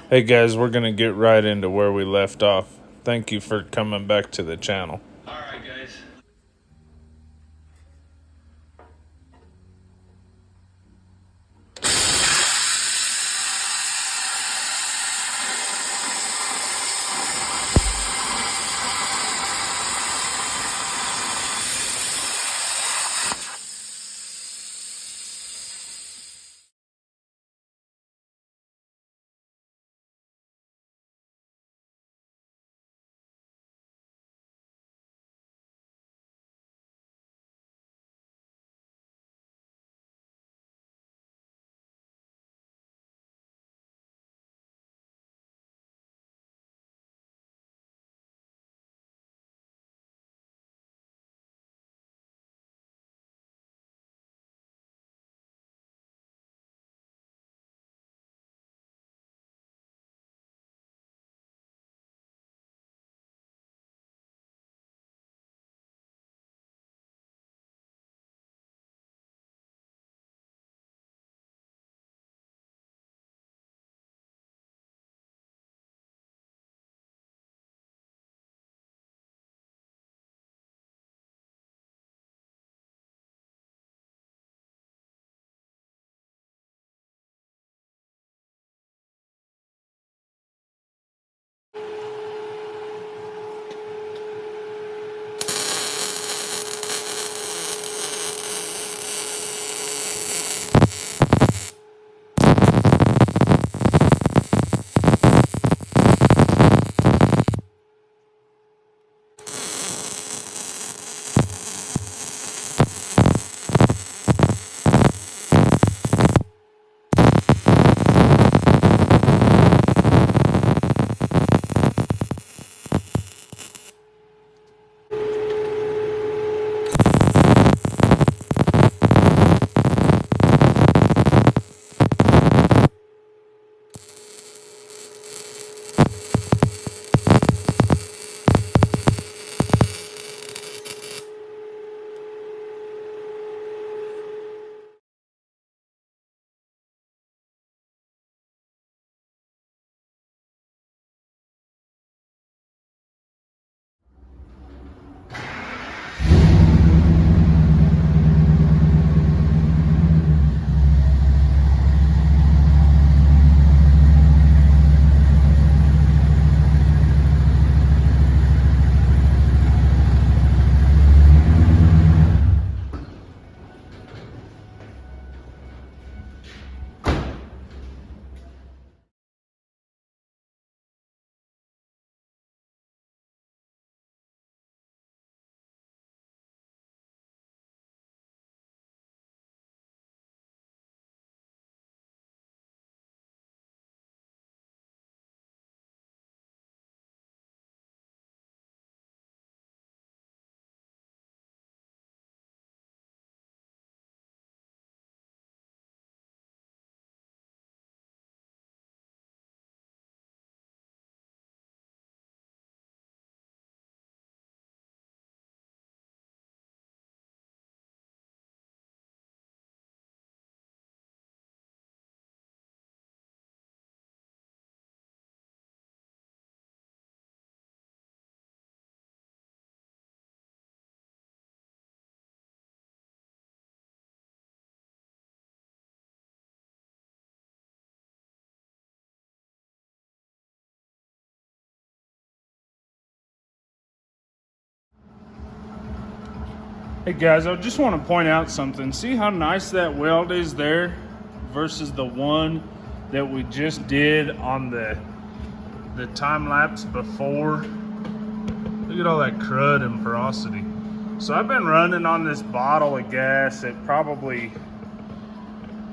Hey guys, we're gonna get right into where we left off. Thank you for coming back to the channel. Alright guys. Hey guys, I just want to point out something. See how nice that weld is there versus the one that we just did on the time lapse before. Look at all that crud and porosity. So I've been running on this bottle of gas at probably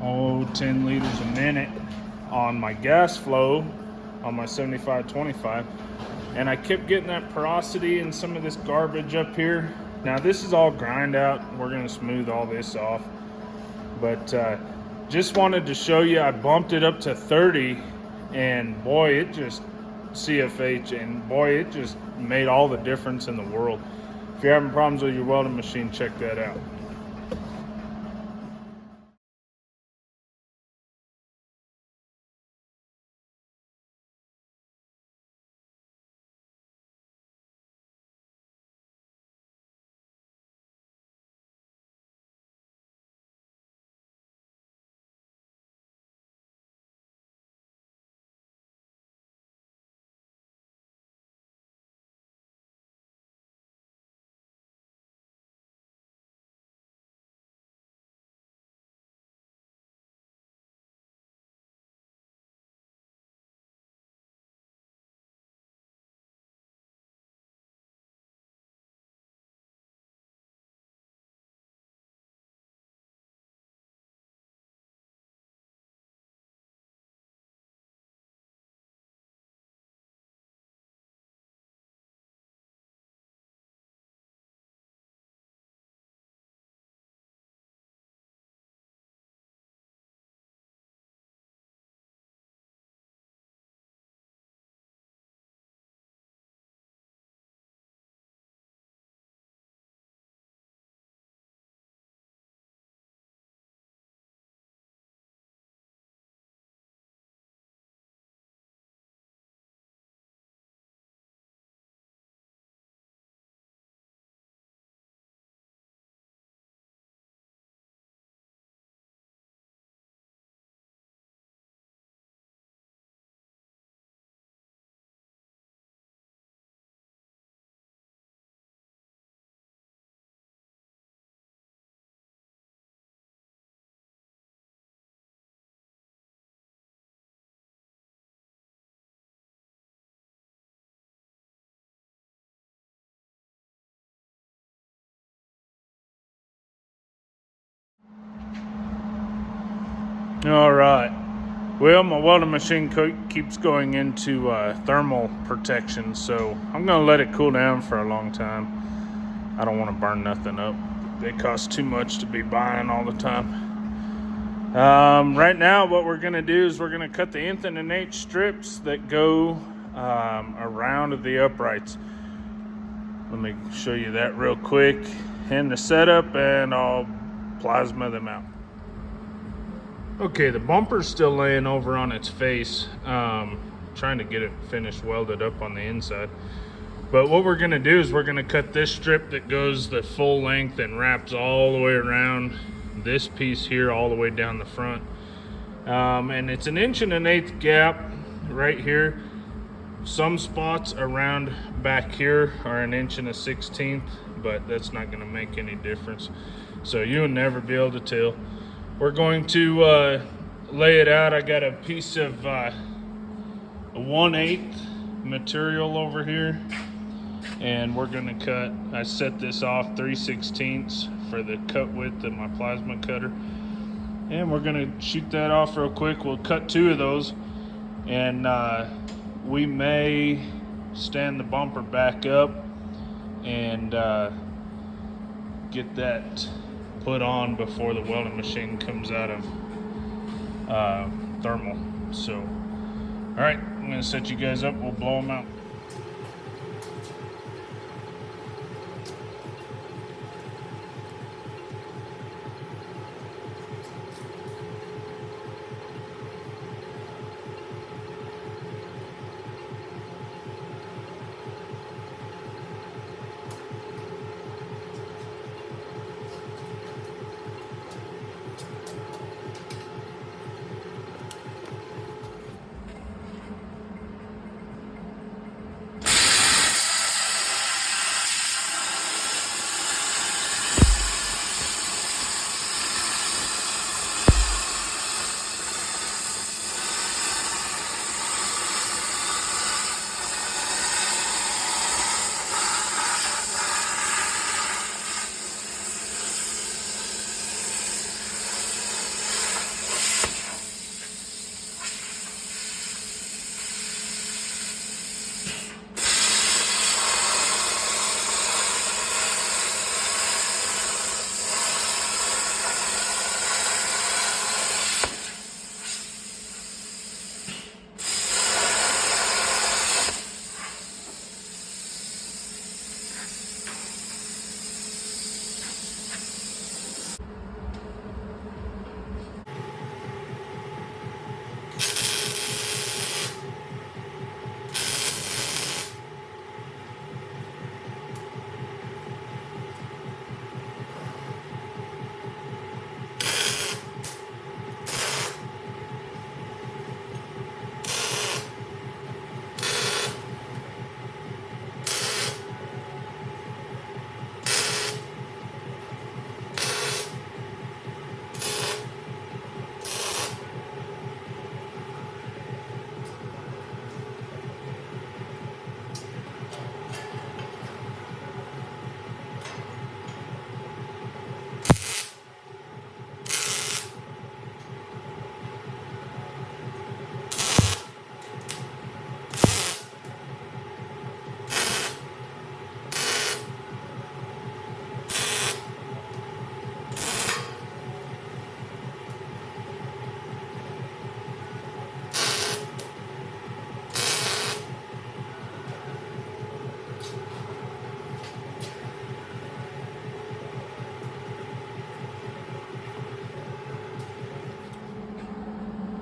10 liters a minute on my gas flow on my 75-25, and I kept getting that porosity and some of this garbage up here. Now this is all grind out. We're gonna smooth all this off, but just wanted to show you I bumped it up to 30, and boy, it just CFH, and boy, it just made all the difference in the world. If you're having problems with your welding machine, check that out. All right. Well, my welding machine keeps going into thermal protection, so I'm going to let it cool down for a long time. I don't want to burn nothing up. They cost too much to be buying all the time. Right now, what we're going to do is we're going to cut the nth and an eighth strips that go around the uprights. Let me show you that real quick in the setup, and I'll plasma them out. Okay, the bumper's still laying over on its face, trying to get it finished welded up on the inside. But what we're gonna do is we're gonna cut this strip that goes the full length and wraps all the way around this piece here all the way down the front. And it's an 1 1/8 gap right here. Some spots around back here are an 1 1/16, but that's not gonna make any difference. So you'll never be able to tell. We're going to lay it out. I got a piece of a 1/8 material over here, and we're going to cut. I set this off 3/16 for the cut width of my plasma cutter, and we're going to shoot that off real quick. We'll cut 2 of those, and we may stand the bumper back up and get that put on before the welding machine comes out of thermal. So, all right, I'm gonna set you guys up. We'll blow them out.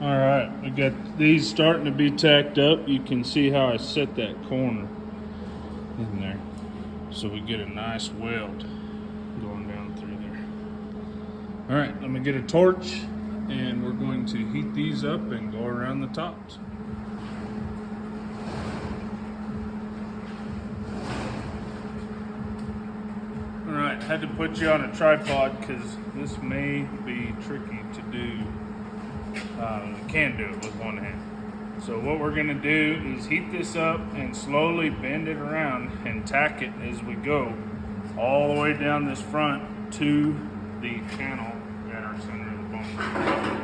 All right, we got these starting to be tacked up. You can see how I set that corner in there. So we get a nice weld going down through there. All right, let me get a torch and we're going to heat these up and go around the tops. All right, had to put you on a tripod because this may be tricky to do. Can do it with one hand. So what we're gonna do is heat this up and slowly bend it around and tack it as we go all the way down this front to the channel at our center of the bumper.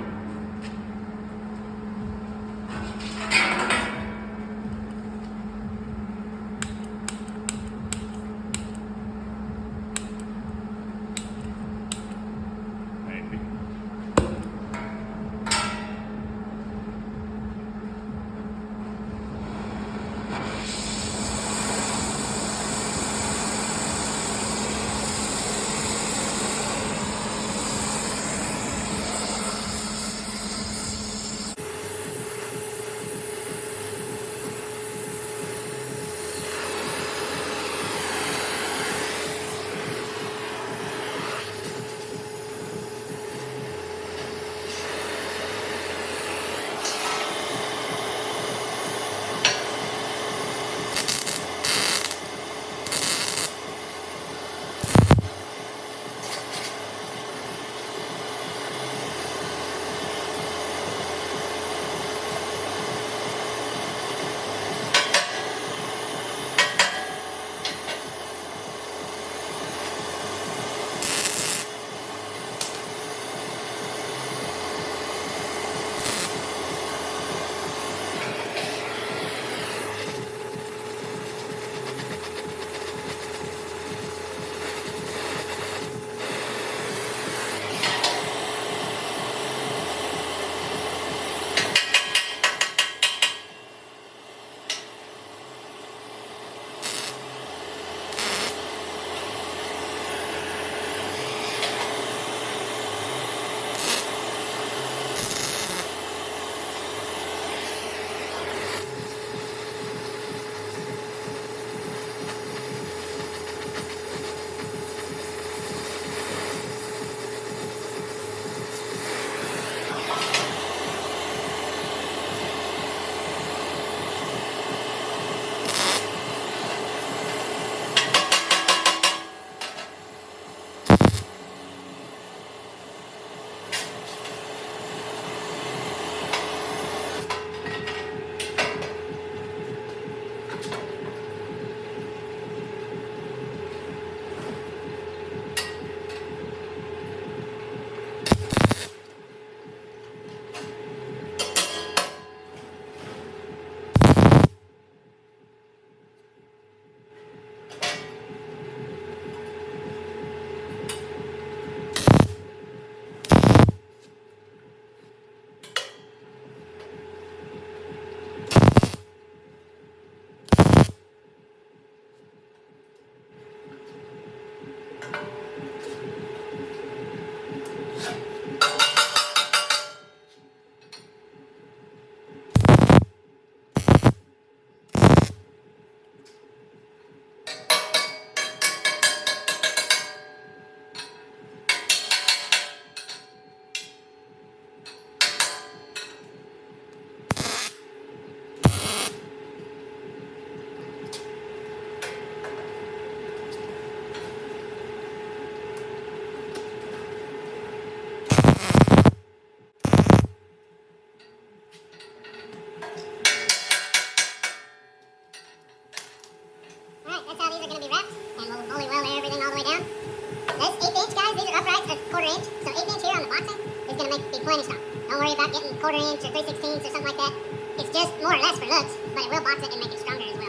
plenty strong. Don't worry about getting 1/4 inch or 3/16 or something like that. It's just more or less for looks, but it will box it and make it stronger as well.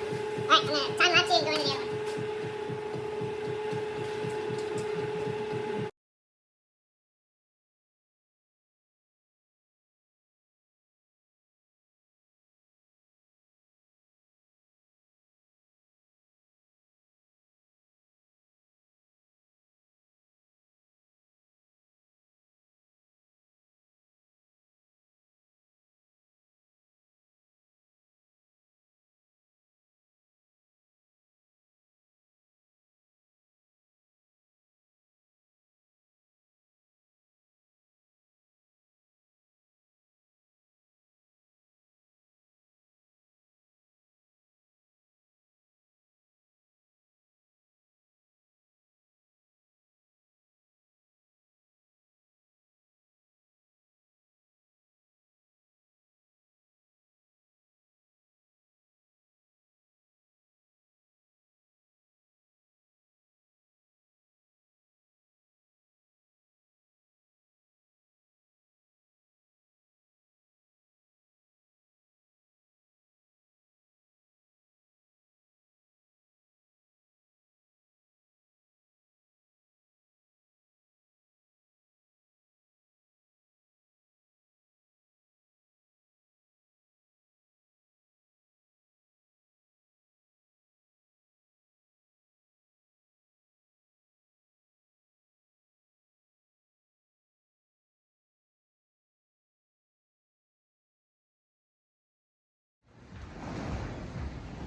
Alright, I'm going to time lapse you and go into the other one.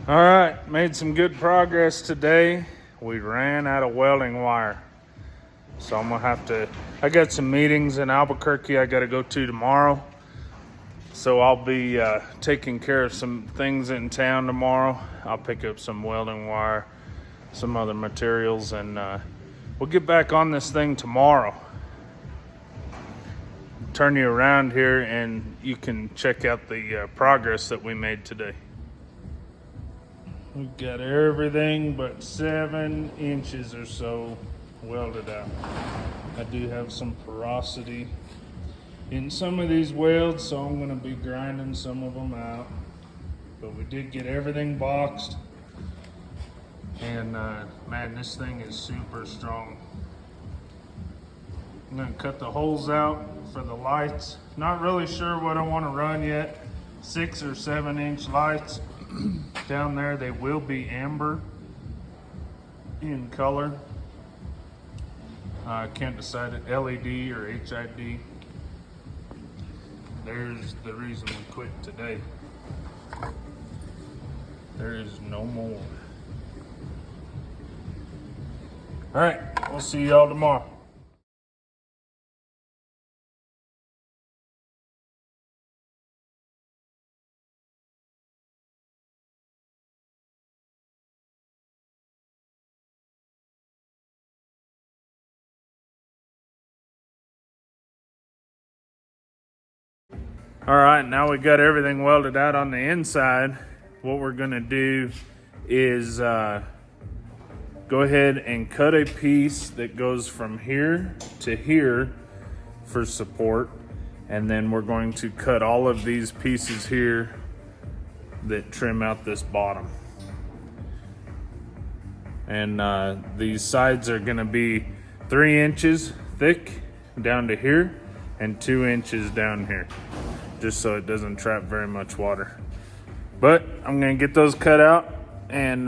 All right, made some good progress today. We ran out of welding wire. So I'm gonna have to, I got some meetings in Albuquerque I gotta go to tomorrow. So I'll be taking care of some things in town tomorrow. I'll pick up some welding wire, some other materials, and we'll get back on this thing tomorrow. Turn you around here and you can check out the progress that we made today. We've got everything but 7 inches or so welded out. I do have some porosity in some of these welds, so I'm gonna be grinding some of them out. But we did get everything boxed. And man, this thing is super strong. I'm gonna cut the holes out for the lights. Not really sure what I wanna run yet. 6 or 7 inch lights. Down there, they will be amber in color. I can't decide it, LED or HID. There's the reason we quit today. There is no more. All right, we'll see y'all tomorrow. All right, now we got everything welded out on the inside. What we're gonna do is go ahead and cut a piece that goes from here to here for support. And then we're going to cut all of these pieces here that trim out this bottom. And these sides are gonna be 3 inches thick down to here and 2 inches down here, just so it doesn't trap very much water. But I'm gonna get those cut out and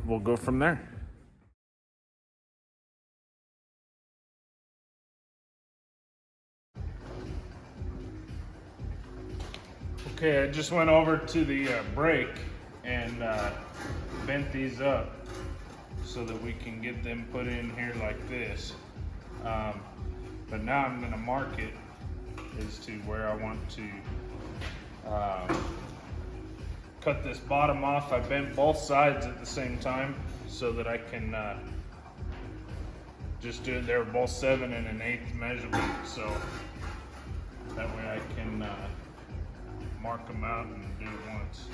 we'll go from there. Okay, I just went over to the brake and bent these up so that we can get them put in here like this. But now I'm gonna mark it as to where I want to cut this bottom off. I bent both sides at the same time so that I can just do it. They're both 7 1/8 measurement, so that way I can mark them out and do it once.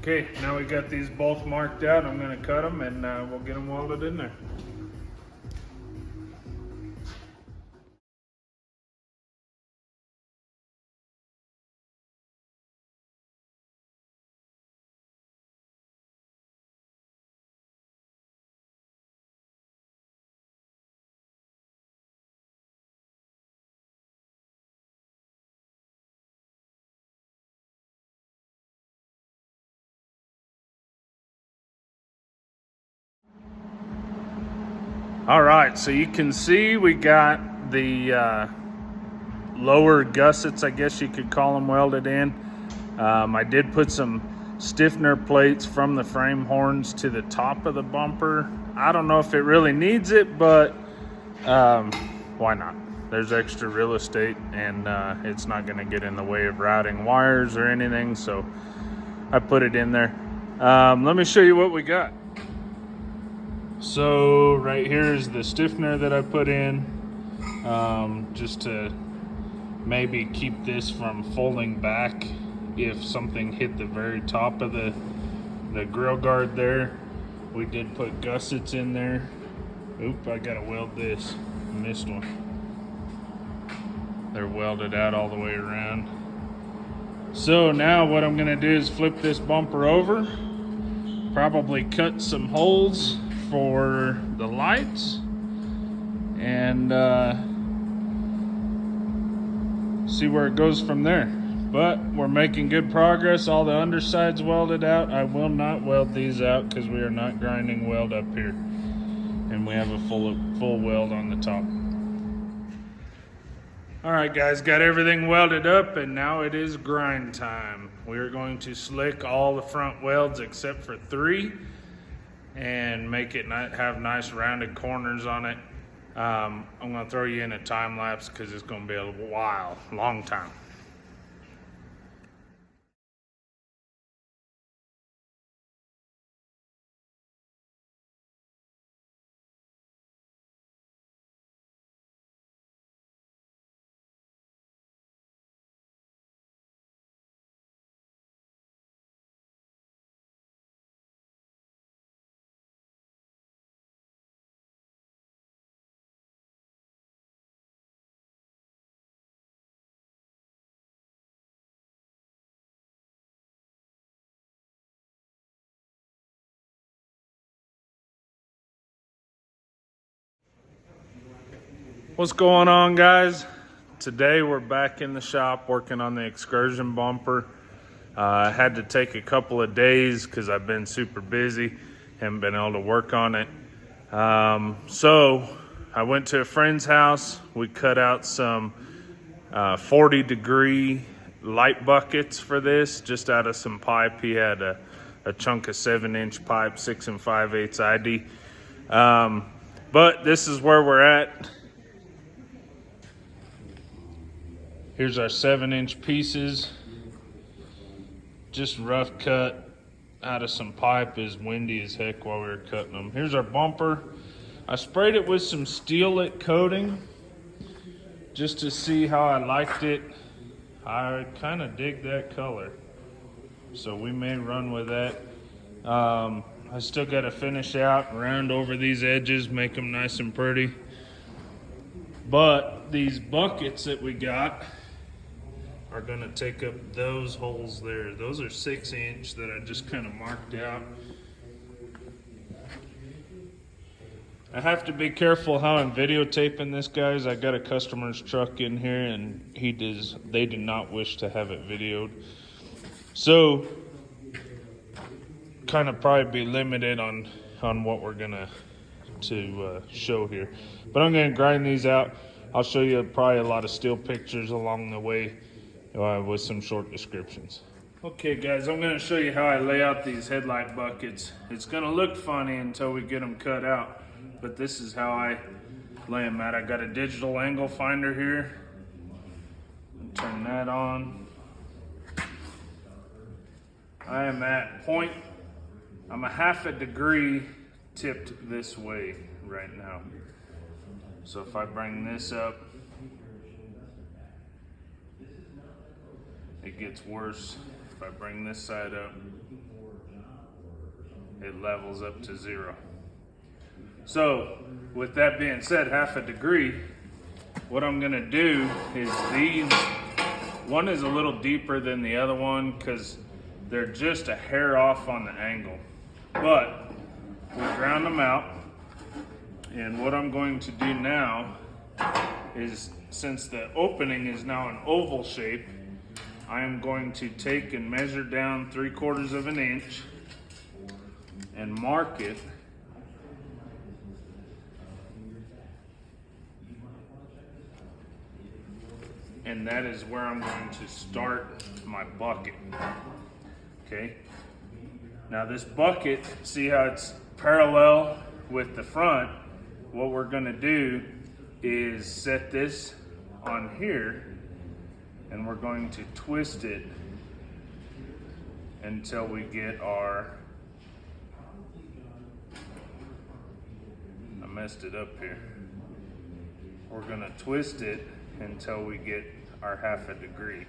Okay, now we got these both marked out. I'm gonna cut them and we'll get them welded in there. All right, so you can see we got the lower gussets, I guess you could call them, welded in. I did put some stiffener plates from the frame horns to the top of the bumper. I don't know if it really needs it, but why not? There's extra real estate, and it's not going to get in the way of routing wires or anything, so I put it in there. Let me show you what we got. So right here is the stiffener that I put in, just to maybe keep this from folding back if something hit the very top of the grill guard there. We did put gussets in there. Oop, I gotta weld this. I missed one. They're welded out all the way around. So now what I'm gonna do is flip this bumper over, probably cut some holes for the lights, and see where it goes from there. But we're making good progress. All the underside's welded out. I will not weld these out because we are not grinding weld up here, and we have a full weld on the top. All right, guys, got everything welded up, and now it is grind time. We are going to slick all the front welds except for 3 and make it have nice rounded corners on it. I'm going to throw you in a time lapse because it's going to be a long time. What's going on, guys? Today we're back in the shop working on the Excursion bumper. I had to take a couple of days because I've been super busy, haven't been able to work on it. So I went to a friend's house. We cut out some 40-degree light buckets for this, just out of some pipe. He had a chunk of 7-inch pipe, 6 5/8 ID. But this is where we're at. Here's our 7-inch pieces. Just rough cut out of some pipe. Is windy as heck while we were cutting them. Here's our bumper. I sprayed it with some Steel-It coating just to see how I liked it. I kind of dig that color, so we may run with that. I still got to finish out and round over these edges, make them nice and pretty. But these buckets that we got are gonna take up those holes there. Those are 6-inch that I just kind of marked out. I have to be careful how I'm videotaping this, guys. I got a customer's truck in here, and they do not wish to have it videoed. So, kind of probably be limited on what we're gonna show here. But I'm gonna grind these out. I'll show you probably a lot of still pictures along the way with some short descriptions. Okay, guys, I'm gonna show you how I lay out these headlight buckets. It's gonna look funny until we get them cut out, but this is how I lay them out. I got a digital angle finder here. Turn that on. I am at point, I'm a 1/2 degree tipped this way right now. So if I bring this up, it gets worse. If I bring this side up, it levels up to 0. So with that being said, 1/2 degree, what I'm gonna do is these, one is a little deeper than the other one because they're just a hair off on the angle. But we ground them out, and what I'm going to do now is, since the opening is now an oval shape, I am going to take and measure down 3/4 of an inch and mark it. And that is where I'm going to start my bucket. Okay. Now this bucket, see how it's parallel with the front? What we're gonna do is set this on here, and we're going to twist it until we get our, I messed it up here. We're gonna twist it until we get our 1/2 degree.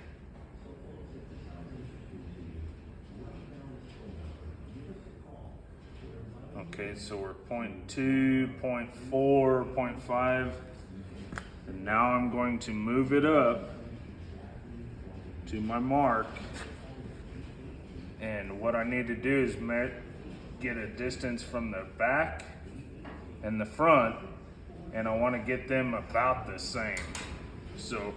Okay, so we're 0.2, 0.4, 0.5, and now I'm going to move it up to my mark. And what I need to do is get a distance from the back and the front, and I want to get them about the same. So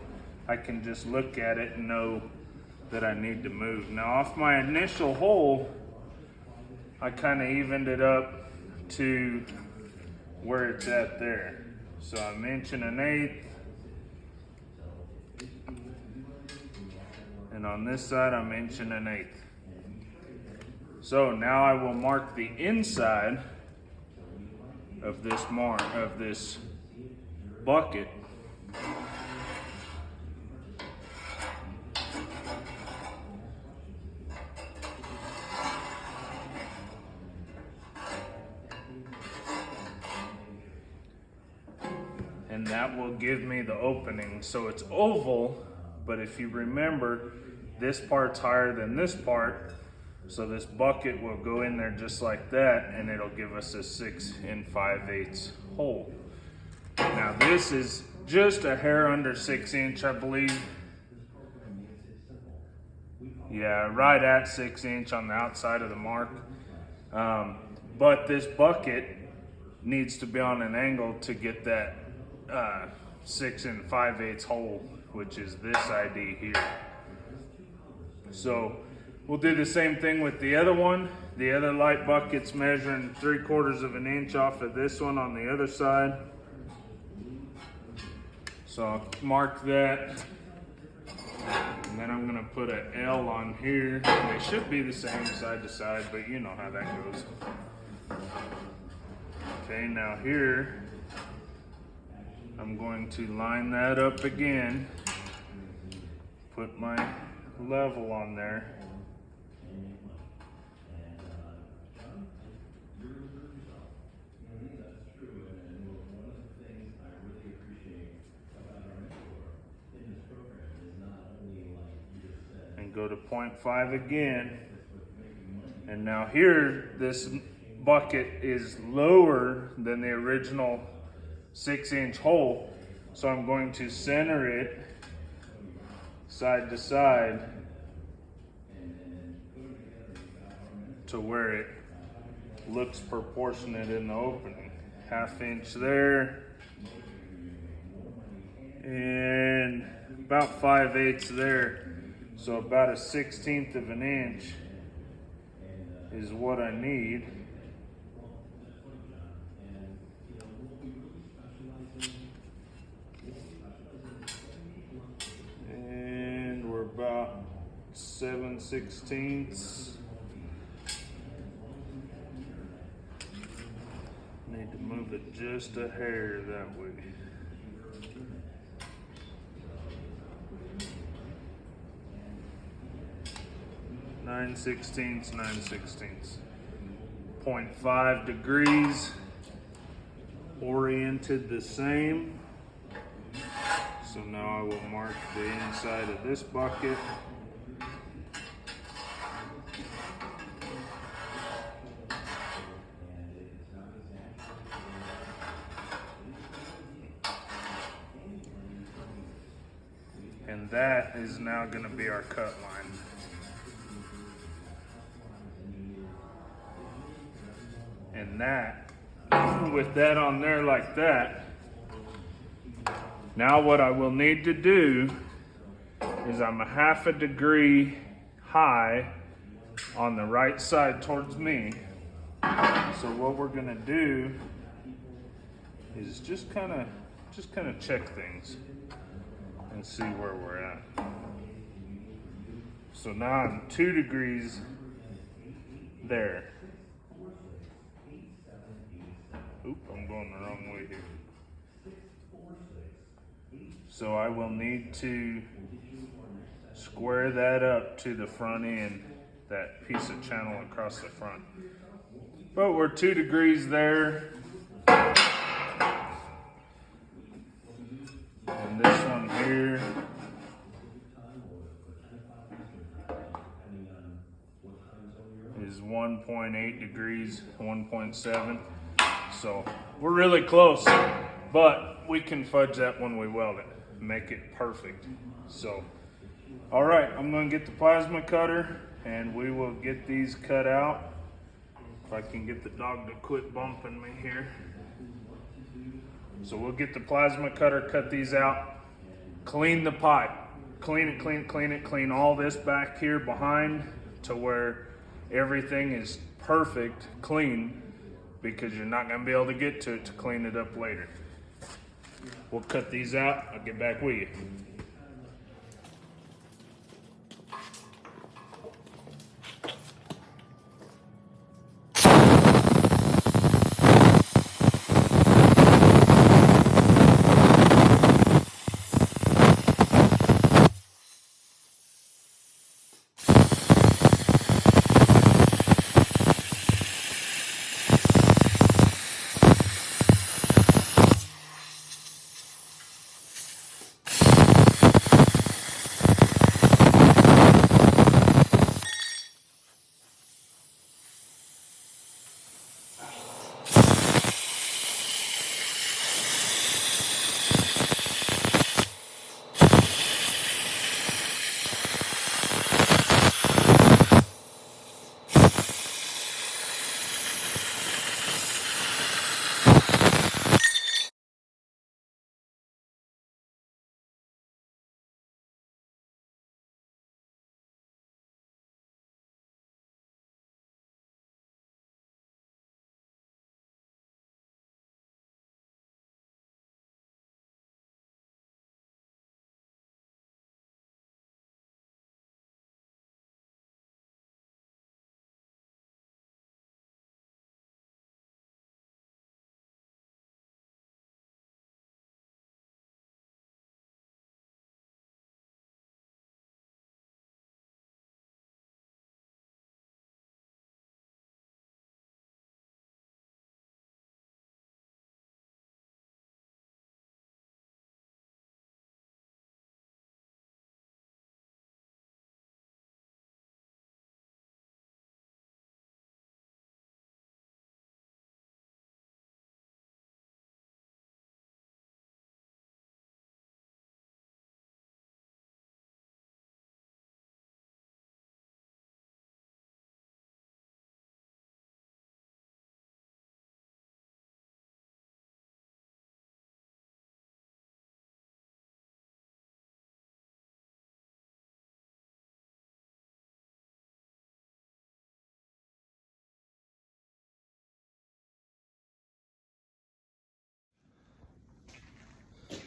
I can just look at it and know that I need to move. Now off my initial hole, I kind of evened it up to where it's at there. So I'm 1/8". And on this side, I'm 1/8". So now I will mark the inside of this bucket. And that will give me the opening. So it's oval, but if you remember, this part's higher than this part, so this bucket will go in there just like that, and it'll give us a 6 5/8 hole. Now this is just a hair under 6 inch, I believe. Yeah, right at 6 inch on the outside of the mark. But this bucket needs to be on an angle to get that 6 5/8 hole, which is this ID here. So we'll do the same thing with the other one. The other light bucket's measuring 3/4 of an inch off of this one on the other side. So I'll mark that. And then I'm gonna put an L on here. They should be the same side to side, but you know how that goes. Okay, now here, I'm going to line that up again, put my level on there. And go to 0.5 again. And now here, this bucket is lower than the original 6 inch hole. So I'm going to center it side to side to where it looks proportionate in the opening. 1/2 inch there, and about 5/8 there. So about a 1/16 of an inch is what I need. And we're about 7/16. Need to move it just a hair that way. Nine sixteenths. 0.5 degrees, oriented the same. So now I will mark the inside of this bucket. And that is now gonna be our cut line. And that, with that on there like that, now what I will need to do is I'm a 1/2 degree high on the right side towards me. So what we're gonna do is just kind of check things and see where we're at. So now I'm 2 degrees there. Oop, I'm going the wrong way here. So I will need to square that up to the front end, that piece of channel across the front. But we're 2 degrees there. And this one here is 1.8 degrees, 1.7. So we're really close, but we can fudge that when we weld it, make it perfect. So, all right, I'm gonna get the plasma cutter and we will get these cut out. If I can get the dog to quit bumping me here. So we'll get the plasma cutter, cut these out, clean the pipe, clean it, clean all this back here behind to where everything is perfect, clean, because you're not gonna be able to get to it to clean it up later. We'll cut these out, I'll get back with you.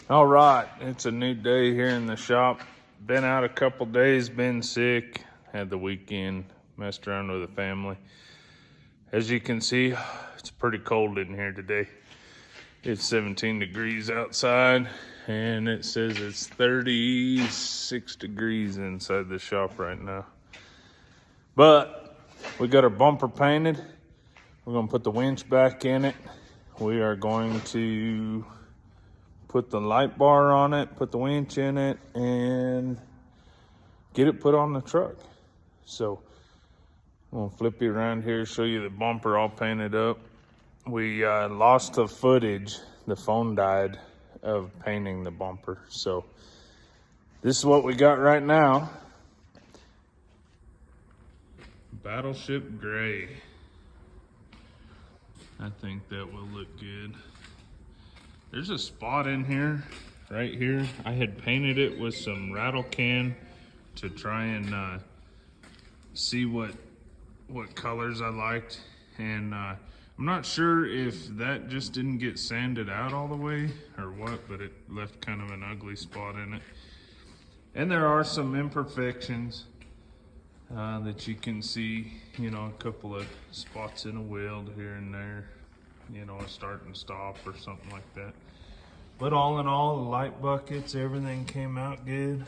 All right, it's a new day here in the shop. Been out a couple days, been sick, had the weekend, messed around with the family. As you can see, it's pretty cold in here today. It's 17 degrees outside and it says it's 36 degrees inside the shop right now. But we got our bumper painted. We're gonna put the winch back in it. We are going to put the light bar on it, put the winch in it, and get it put on the truck. So I'm gonna flip you around here, show you the bumper all painted up. We lost the footage, the phone died, of painting the bumper. So this is what we got right now. Battleship gray. I think that will look good. There's a spot in here, right here. I had painted it with some rattle can to try and see what colors I liked. And I'm not sure if that just didn't get sanded out all the way or what, but it left kind of an ugly spot in it. And there are some imperfections that you can see, you know, a couple of spots in a weld here and there, you know, a start and stop or something like that. But all in all, the light buckets, everything came out good.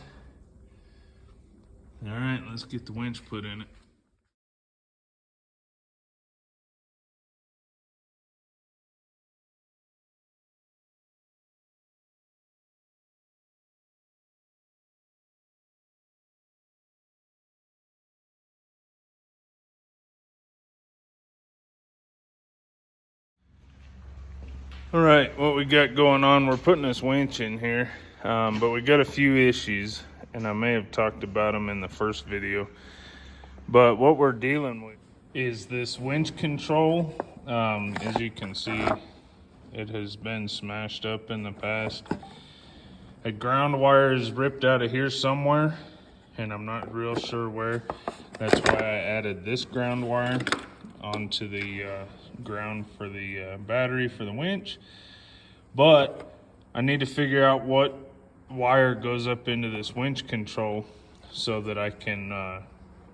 All right, let's get the winch put in it. All right, what we got going on, we're putting this winch in here, but we got a few issues, and I may have talked about them in the first video. But what we're dealing with is this winch control. As you can see, it has been smashed up in the past. A ground wire is ripped out of here somewhere, and I'm not real sure where. That's why I added this ground wire onto the ground for the battery for the winch. But I need to figure out what wire goes up into this winch control so that I can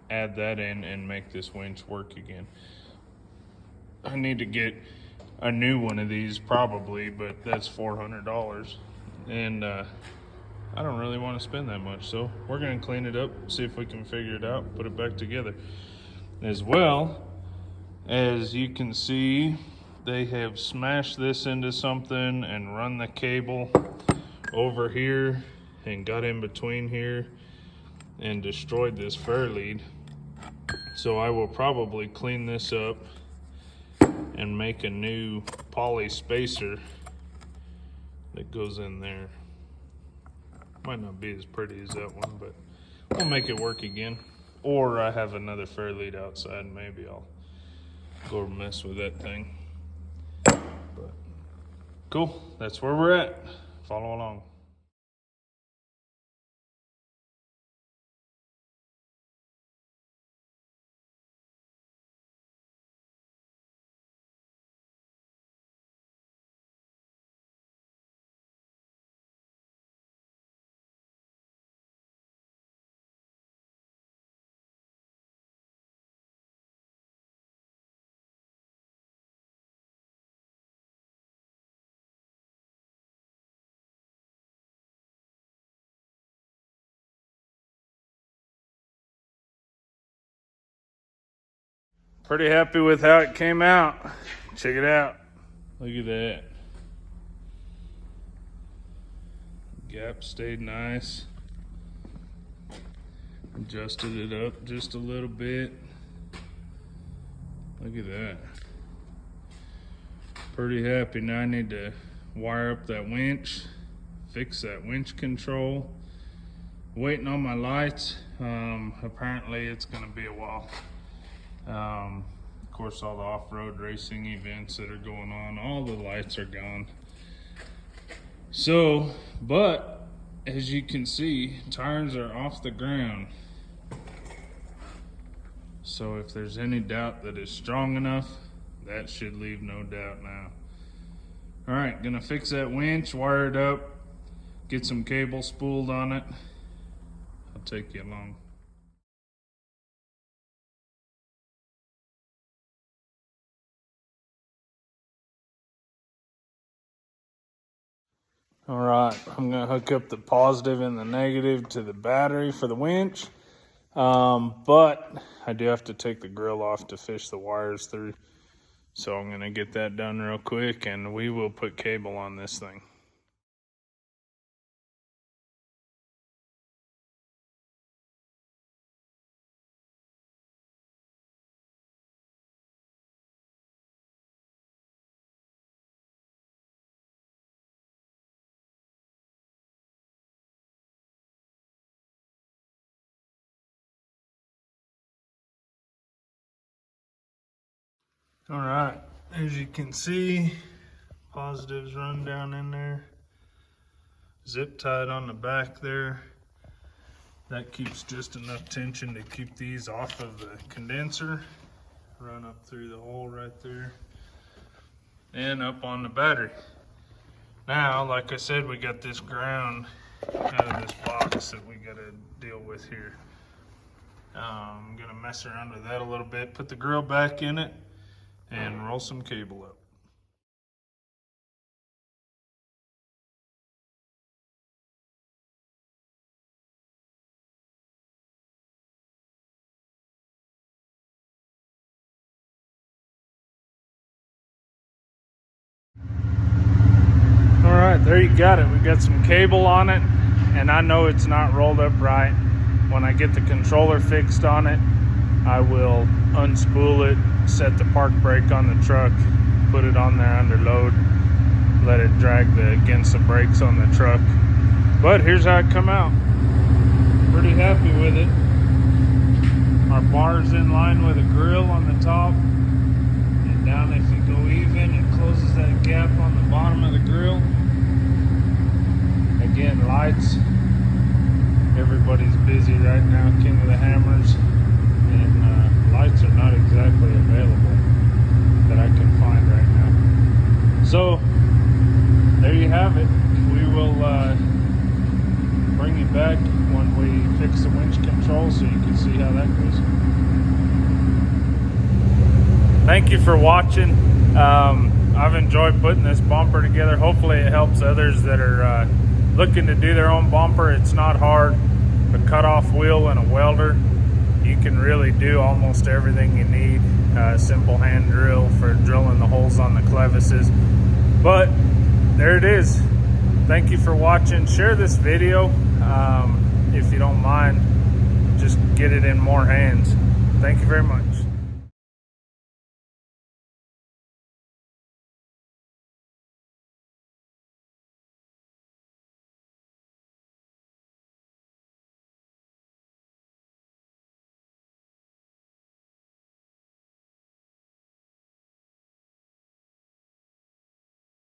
add that in and make this winch work again. I need to get a new one of these probably, but that's $400, and I don't really want to spend that much, so we're going to clean it up, see if we can figure it out, put it back together. As well, as you can see, they have smashed this into something and run the cable over here and got in between here and destroyed this fair lead. So I will probably clean this up and make a new poly spacer that goes in there. Might not be as pretty as that one, but we'll make it work again. Or I have another fair lead outside, and maybe I'll go mess with that thing. But cool, that's where we're at. Follow along. Pretty happy with how it came out. Check it out. Look at that. Gap stayed nice. Adjusted it up just a little bit. Look at that. Pretty happy. Now I need to wire up that winch, fix that winch control. Waiting on my lights. Apparently it's gonna be a while. Of course, all the off-road racing events that are going on, all the lights are gone. So, but as you can see, tires are off the ground. So if there's any doubt that it's strong enough, that should leave no doubt now. All right, gonna fix that winch, wire it up, get some cable spooled on it. I'll take you along. All right, I'm gonna hook up the positive and the negative to the battery for the winch. But I do have to take the grill off to fish the wires through. So I'm gonna get that done real quick and we will put cable on this thing. All right, as you can see, positives run down in there. Zip tied on the back there. That keeps just enough tension to keep these off of the condenser. Run up through the hole right there and up on the battery. Now, like I said, we got this ground out of this box that we got to deal with here. I'm gonna mess around with that a little bit, put the grill back in it, and roll some cable up. All right, there you got it. We got some cable on it, and I know it's not rolled up right. When I get the controller fixed on it, I will unspool it, set the park brake on the truck, put it on there under load, let it drag against the brakes on the truck. But here's how it come out. Pretty happy with it. Our bar's in line with a grill on the top, and down if you go even, it closes that gap on the bottom of the grill. Again, lights. Everybody's busy right now, King of the Hammers, and lights are not exactly available that I can find right now. So there you have it. We will bring you back when we fix the winch control so you can see how that goes. Thank you for watching. I've enjoyed putting this bumper together. Hopefully it helps others that are looking to do their own bumper. It's not hard. A cutoff wheel and a welder, you can really do almost everything you need. Simple hand drill for drilling the holes on the clevises. But there it is. Thank you for watching. Share this video if you don't mind. Just get it in more hands. Thank you very much.